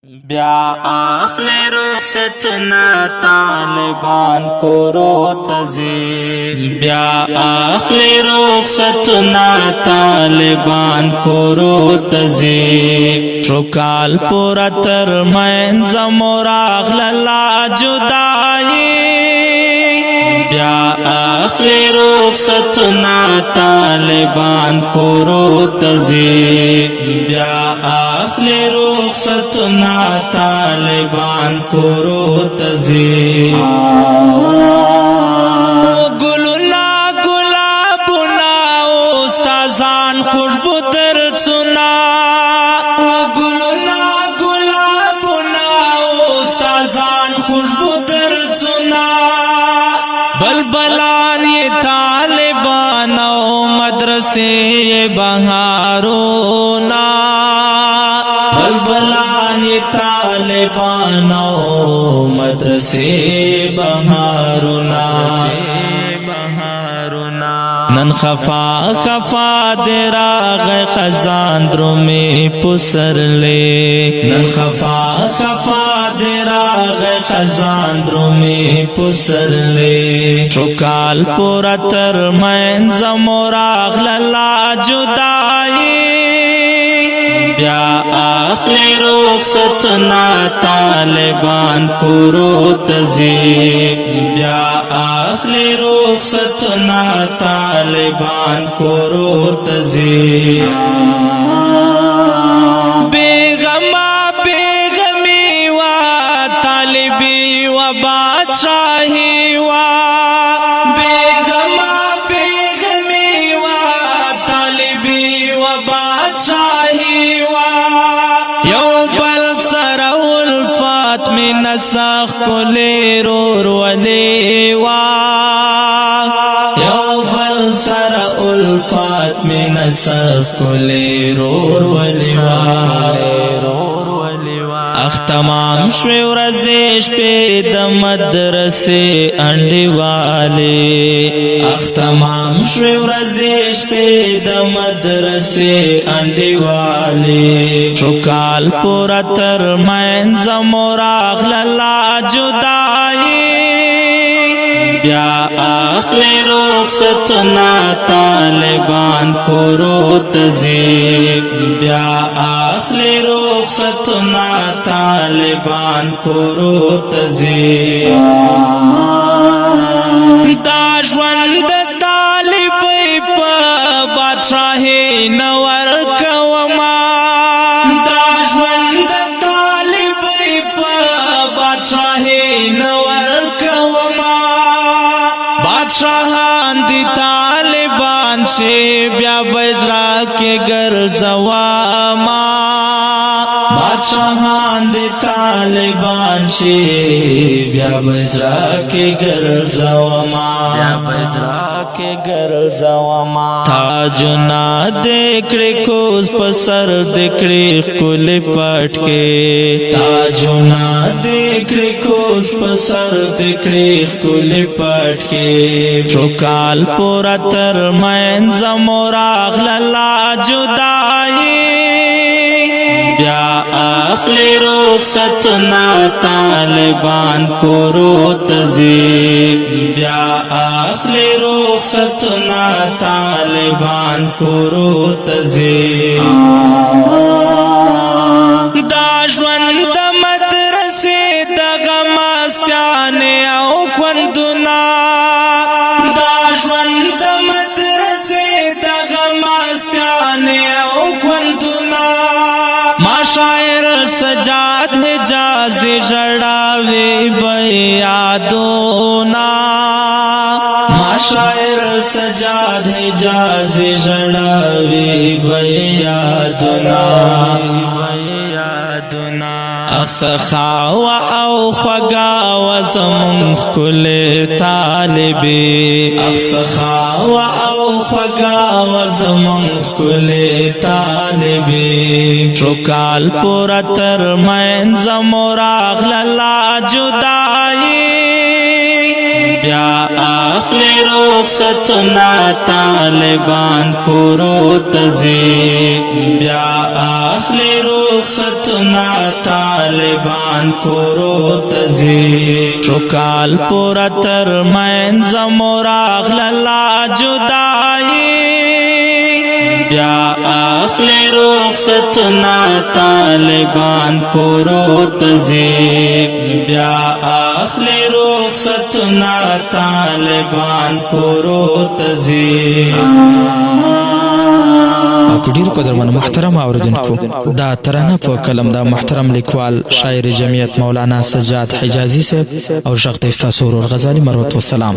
بیا اخلی رخصتنا طالبان کورو تزی بیا اخلی رخصتنا طالبان کورو تزی شکال پورا تر منز مراغ للا جدائی بیا اخلی رخصتنا طالبان کورو تزی بیا اخلی رخصتنا طالبان کورو تزی گلنا گلابنا استازان خوشبو در سنا گلنا گلابنا استازان خوشبو در سنا بلبلان یہ طالبان و مدرسے بہارونا بلبلان یہ طالبان و مدرسے بہارونا نن خفا خفا دیرا غی خزان درو میں پسر لے نن خفا خفا دیرا غی خزان درو میں پسر لے چکال پورا تر منز مراغ للا جدائی بیا اخلی رخصتنا طالبان کورو تزی بیا اخلی رخصتنا طالبان کورو تزی بیغما بیغمی و طالبی و بادشاہی و بیغما بیغمی و طالبی و بادشاہی و یو بل سر الفات من نسخ کلی رور ولی و یو بل سر الفات من نسخ کلی رور ولی و اختمام شوی ورزش پی د مدرسې انډیواله اختمام شوی ورزش پی د مدرسې انډیواله چوکال پورا تر منځ مراغ للا جدائی بیا اخلی رخصتنا طالبان کورو تزی بیا اخلی رخصتنا طالبان کورو تزی دا ژوند طالبی په بادشاہی نور کوما دا ژوند طالبی په بادشاہی نور کوما بادشاہان دی طالبان شی بیا بزرا کے گرزواما بادشاہان دی طالبان شی بیا بزرا کے گرزواما تاجنا دیکھڑی کوز پسر دیکھڑی کلی پٹ کے تاجنا دیکھڑی کوز پسر دیکھڑی کلی پٹ کے چوکال پورا تر منز مراغ للا جدائی بیا اخلی رخصتنا طالبان کورو تزی بیا اخلی رخصتنا طالبان کورو تزی دا ژوند مدرسې دغه مستیانې او خوندونه دا ژوند مدرسې دغه مستیانې او خوندونه ما شاعر سجاد حجاز ژړاوي به یادونه ما شاعر سجاد حجاز ژړاوي به یادونه اخسخاو او خواگاو زمون کل طالبی اخسخاو او خواگاو زمون کل طالبی چوکال پورا تر منز مراغ للا جدائی بیا اخلی رخصتنا طالبان کورو تزی بیا اخلی رخصتنا طالبان کورو تزی چوکال پورا تر منز مراغ للا جدائی بیا اخلی رخصتنا طالبان کورو تزی بیا اخلی رخصتنا طالبان کورو تزی. او که ډیرو قدرمنو محترم اوریدونکو دا ترانه په کلم د محترم لیکوال شاعر جمعیت مولانا سجاد حجازي صاحب او شیخ ستاسو ورور غزالی مروت والسلام.